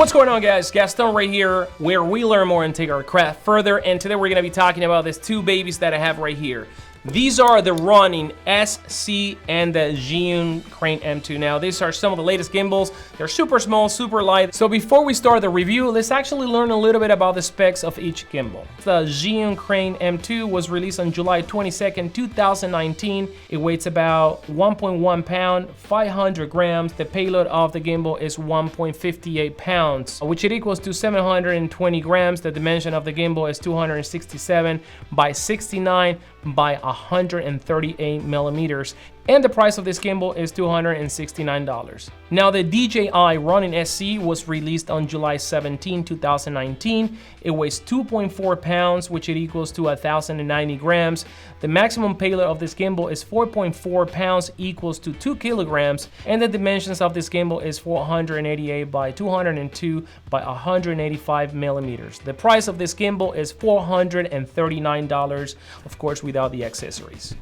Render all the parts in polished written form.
What's going on, guys? Gaston right here, where we learn more and take our craft further. And today we're going to be talking about these two babies that I have right here. These are the Ronin-SC and the Zhiyun Crane M2. Now, these are some of the latest gimbals. They're super small, super light. So before we start the review, let's actually learn a little bit about the specs of each gimbal. The Zhiyun Crane M2 was released on July 22nd, 2019. It weighs about 1.1 pound, 500 grams. The payload of the gimbal is 1.58 pounds, which it equals to 720 grams. The dimension of the gimbal is 267 by 69 by 138 millimeters, and the price of this gimbal is $269. Now, the DJI Ronin-SC was released on July 17, 2019. It weighs 2.4 pounds, which it equals to 1,090 grams. The maximum payload of this gimbal is 4.4 pounds, equals to 2 kilograms, and the dimensions of this gimbal is 488 by 202 by 185 millimeters. The price of this gimbal is $439, of course, without the accessories.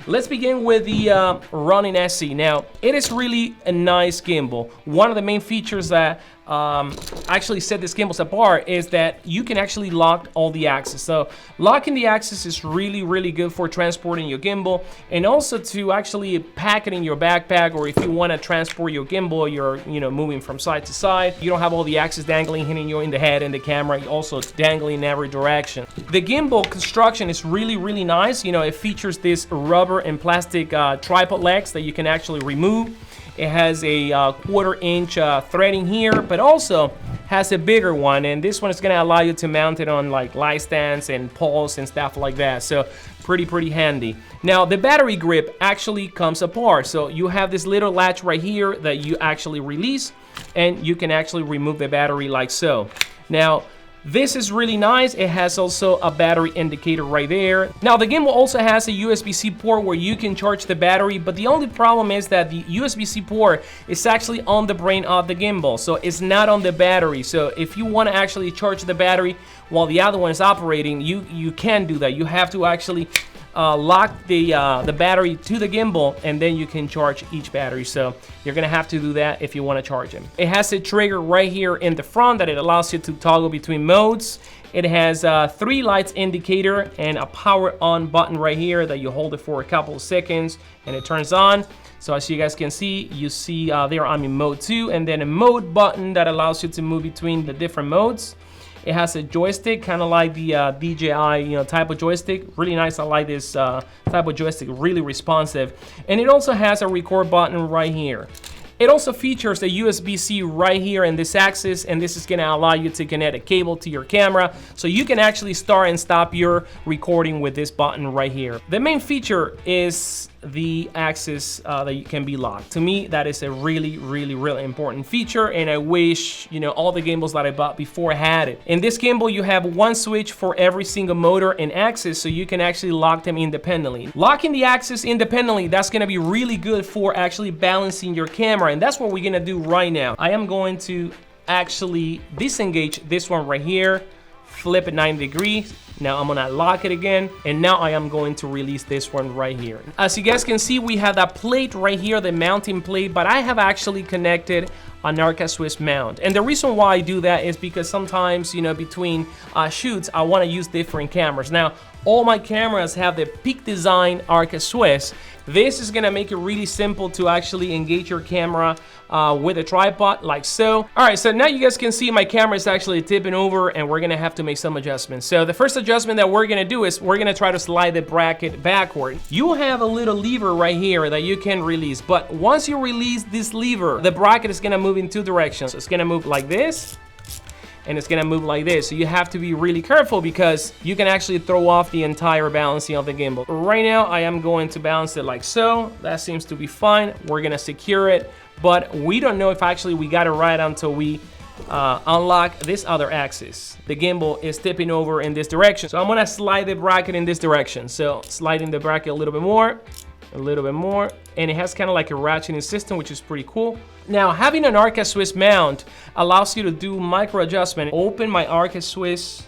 Let's begin with the Ronin-SC. Now, it is really a nice gimbal. One of the main features that actually set this gimbal apart is that you can actually lock all the axes. So locking the axis is really good for transporting your gimbal, and also to actually pack it in your backpack, or if you want to transport your gimbal, you're moving from side to side, you don't have all the axes dangling, hitting you in the head, and the camera also dangling in every direction. The gimbal construction is really nice. It features this rubber and plastic tripod legs that you can actually remove. It has a 1/4 inch threading here, but also has a bigger one, and this one is going to allow you to mount it on like light stands and poles and stuff like that. So pretty handy. Now, the battery grip actually comes apart. So you have this little latch right here that you actually release, and you can actually remove the battery like so. Now, this is really nice. It has also a battery indicator right there. Now, the gimbal also has a USB-C port where you can charge the battery, but the only problem is that the USB-C port is actually on the brain of the gimbal, so it's not on the battery. So if you want to actually charge the battery while the other one is operating, you can do that. You have to actually lock the battery to the gimbal, and then you can charge each battery. So you're gonna have to do that if you want to charge them. It has a trigger right here in the front that it allows you to toggle between modes. It has 3 lights indicator and a power on button right here that you hold it for a couple of seconds and it turns on. So as you guys can see, there I'm in mode 2, and then a mode button that allows you to move between the different modes. It has a joystick, kind of like the DJI, type of joystick. Really nice. I like this type of joystick. Really responsive. And it also has a record button right here. It also features a USB-C right here in this axis, and this is going to allow you to connect a cable to your camera, so you can actually start and stop your recording with this button right here. The main feature is the axis that can be locked. To me, that is a really important feature, and I wish all the gimbals that I bought before had it. In this gimbal, you have one switch for every single motor and axis, so you can actually lock them independently. Locking the axis independently, that's going to be really good for actually balancing your camera, and that's what we're going to do right now. I am going to actually disengage this one right here, flip it 90 degrees. Now I'm gonna lock it again, and now I am going to release this one right here. As you guys can see, we have that plate right here, the mounting plate, but I have actually connected an Arca Swiss mount. And the reason why I do that is because sometimes, between shoots, I wanna use different cameras. Now, all my cameras have the Peak Design Arca Swiss. This is gonna make it really simple to actually engage your camera with a tripod like so. All right, so now you guys can see my camera is actually tipping over, and we're gonna have to make some adjustments. So the first adjustment that we're gonna do is we're gonna try to slide the bracket backward. You have a little lever right here that you can release, but once you release this lever, the bracket is gonna move in 2 directions. It's gonna move like this, and it's gonna move like this. So you have to be really careful, because you can actually throw off the entire balancing of the gimbal. Right now, I am going to balance it like so. That seems to be fine. We're gonna secure it, but we don't know if actually we got it right until we unlock this other axis. The gimbal is tipping over in this direction. So I'm gonna slide the bracket in this direction. So sliding the bracket a little bit more, and it has kind of like a ratcheting system, which is pretty cool. Now, having an Arca Swiss mount allows you to do micro adjustment. Open my Arca Swiss,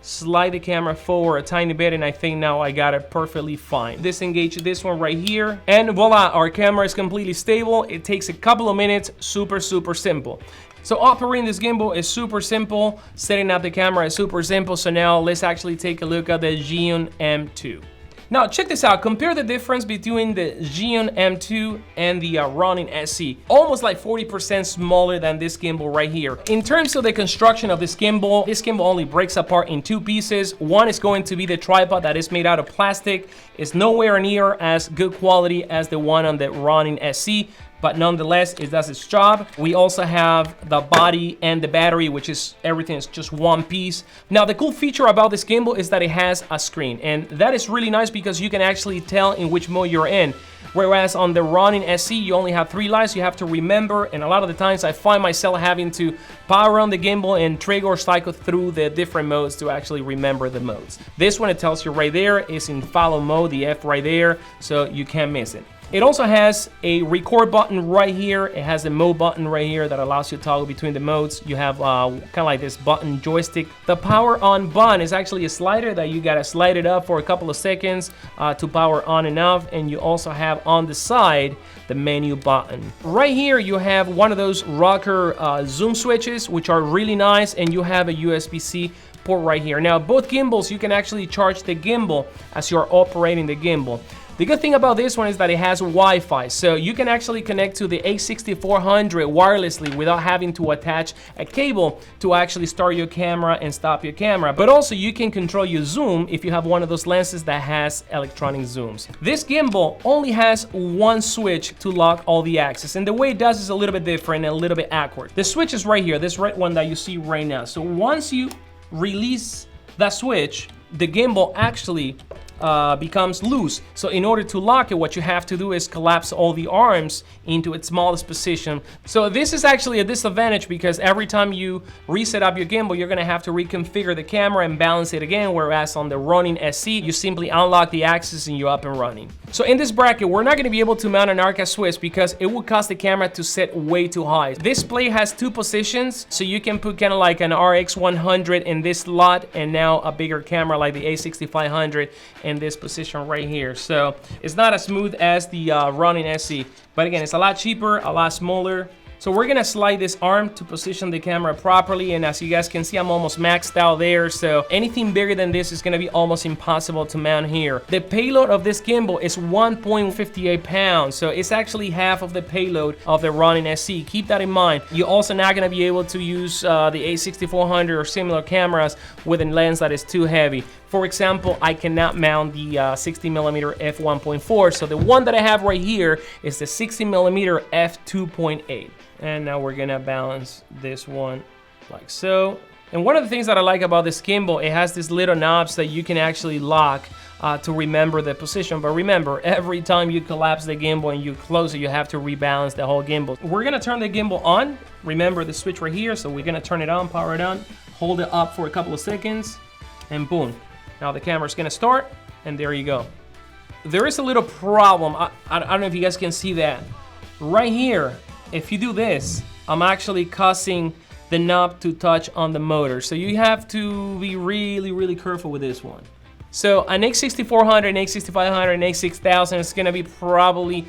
slide the camera forward a tiny bit, and I think now I got it perfectly fine. Disengage this one right here, and voila, our camera is completely stable. It takes a couple of minutes, super simple. So operating this gimbal is super simple. Setting up the camera is super simple. So now let's actually take a look at the Zhiyun M2. Now check this out, compare the difference between the Zhiyun M2 and the Ronin-SC. Almost like 40% smaller than this gimbal right here. In terms of the construction of this gimbal only breaks apart in two pieces. One is going to be the tripod that is made out of plastic. It's nowhere near as good quality as the one on the Ronin-SC, but nonetheless, it does its job. We also have the body and the battery, which is everything is just one piece. Now, the cool feature about this gimbal is that it has a screen, and that is really nice because you can actually tell in which mode you're in. Whereas on the Ronin-SC, you only have 3 lights you have to remember, and a lot of the times I find myself having to power on the gimbal and trigger or cycle through the different modes to actually remember the modes. This one, it tells you right there, is in follow mode, the F right there, so you can't miss it. It also has a record button right here. It has a mode button right here that allows you to toggle between the modes. You have kind of like this button joystick. The power on button is actually a slider that you gotta slide it up for a couple of seconds to power on and off. And you also have on the side the menu button. Right here you have one of those rocker zoom switches, which are really nice, and you have a USB-C port right here. Now both gimbals, you can actually charge the gimbal as you're operating the gimbal. The good thing about this one is that it has Wi-Fi, so you can actually connect to the A6400 wirelessly without having to attach a cable to actually start your camera and stop your camera. But also you can control your zoom if you have one of those lenses that has electronic zooms. This gimbal only has one switch to lock all the axes, and the way it does is a little bit different and a little bit awkward. The switch is right here, this red one that you see right now. So once you release that switch, the gimbal actually becomes loose. So in order to lock it, what you have to do is collapse all the arms into its smallest position. So this is actually a disadvantage because every time you reset up your gimbal, you're gonna have to reconfigure the camera and balance it again, whereas on the Ronin-SC, you simply unlock the axis and you're up and running. So in this bracket, we're not gonna be able to mount an arcade switch because it would cause the camera to set way too high. This plate has 2 positions, so you can put kind of like an RX 100 in this slot and now a bigger camera like the A6500 in this position right here. So it's not as smooth as the Ronin-SC, but again, it's a lot cheaper, a lot smaller. So we're gonna slide this arm to position the camera properly, and as you guys can see, I'm almost maxed out there, so anything bigger than this is gonna be almost impossible to mount here. The payload of this gimbal is 1.58 pounds, so it's actually half of the payload of the Ronin-SC. Keep that in mind. You're also not gonna be able to use the A6400 or similar cameras with a lens that is too heavy. For example, I cannot mount the 60mm f1.4, so the one that I have right here is the 60mm f2.8. And now we're gonna balance this one like so. And one of the things that I like about this gimbal, it has these little knobs that you can actually lock to remember the position. But remember, every time you collapse the gimbal and you close it, you have to rebalance the whole gimbal. We're gonna turn the gimbal on. Remember the switch right here, so we're gonna turn it on, power it on, hold it up for a couple of seconds, and boom. Now the camera's gonna start, and there you go. There is a little problem. I don't know if you guys can see that. Right here, if you do this, I'm actually causing the knob to touch on the motor. So you have to be really, really careful with this one. So an X6400, an X6500, an X6000 is gonna be probably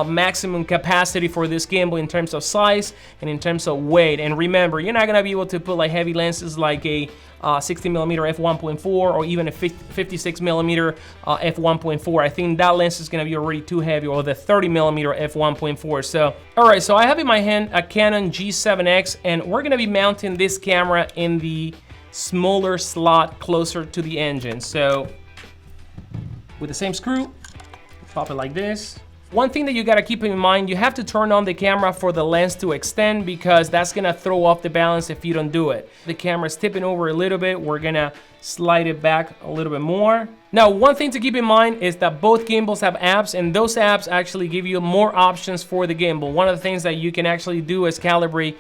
maximum capacity for this gimbal in terms of size and in terms of weight. And remember, you're not gonna be able to put like heavy lenses like a 60mm f1.4 or even a 56mm f1.4. I think that lens is gonna be already too heavy, or the 30mm f1.4. So, all right, so I have in my hand a Canon G7X, and we're gonna be mounting this camera in the smaller slot closer to the engine. So with the same screw, pop it like this. One thing that you gotta keep in mind, you have to turn on the camera for the lens to extend, because that's gonna throw off the balance if you don't do it. The camera's tipping over a little bit. We're gonna slide it back a little bit more. Now, one thing to keep in mind is that both gimbals have apps, and those apps actually give you more options for the gimbal. One of the things that you can actually do is calibrate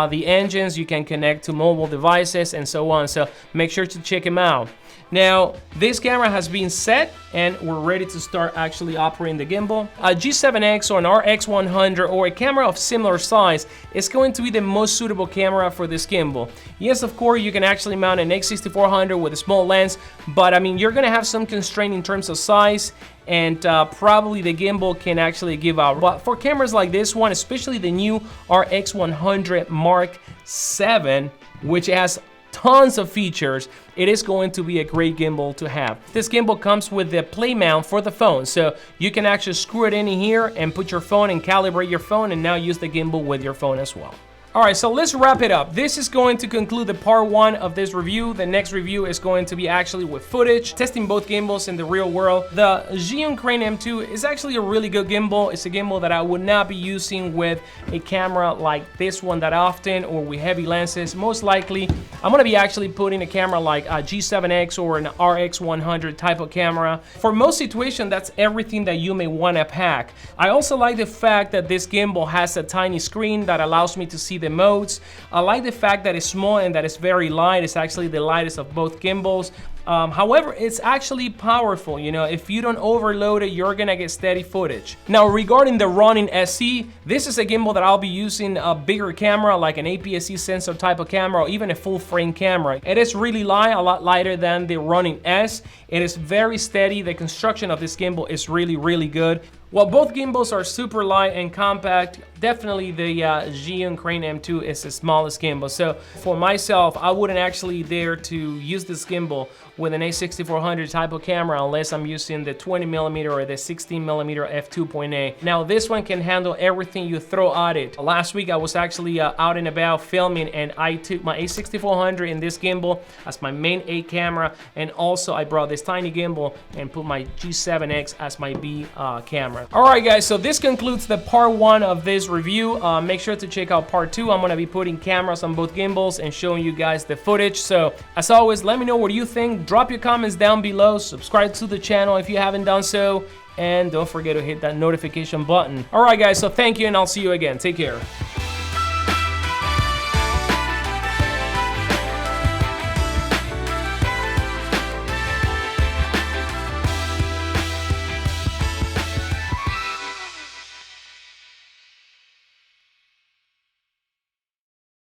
the engines. You can connect to mobile devices and so on. So make sure to check them out. Now, this camera has been set and we're ready to start actually operating the gimbal. A G7X or an RX100 or a camera of similar size is going to be the most suitable camera for this gimbal. Yes, of course, you can actually mount an X6400 with a small lens, but I mean, you're gonna have some constraint in terms of size, and probably the gimbal can actually give out. But for cameras like this one, especially the new RX100 Mark 7, which has tons of features, it is going to be a great gimbal to have. This gimbal comes with the play mount for the phone, so you can actually screw it in here and put your phone and calibrate your phone, and now use the gimbal with your phone as well. All right, so let's wrap it up. This is going to conclude the part 1 of this review. The next review is going to be actually with footage, testing both gimbals in the real world. The Zhiyun Crane M2 is actually a really good gimbal. It's a gimbal that I would not be using with a camera like this one that often, or with heavy lenses. Most likely, I'm gonna be actually putting a camera like a G7X or an RX100 type of camera. For most situations, that's everything that you may wanna pack. I also like the fact that this gimbal has a tiny screen that allows me to see the modes. I like the fact that it's small and that it's very light. It's actually the lightest of both gimbals. However, it's actually powerful. You know, if you don't overload it, you're gonna get steady footage. Now, regarding the Ronin-SC, this is a gimbal that I'll be using a bigger camera, like an APS-C sensor type of camera, or even a full frame camera. It is really light, a lot lighter than the Ronin-S. It is very steady. The construction of this gimbal is really, really good. While both gimbals are super light and compact, definitely the Zhiyun Crane M2 is the smallest gimbal. So for myself, I wouldn't actually dare to use this gimbal with an A6400 type of camera unless I'm using the 20mm or the 16mm f2.8. Now this one can handle everything you throw at it. Last week I was actually out and about filming, and I took my A6400 in this gimbal as my main A camera, and also I brought this tiny gimbal and put my G7X as my B camera. Alright guys, so this concludes the part 1 of this review. Make sure to check out part 2. I'm going to be putting cameras on both gimbals and showing you guys the footage. So as always, let me know what you think. Drop your comments down below. Subscribe to the channel if you haven't done so. And don't forget to hit that notification button. Alright guys, so thank you, and I'll see you again. Take care.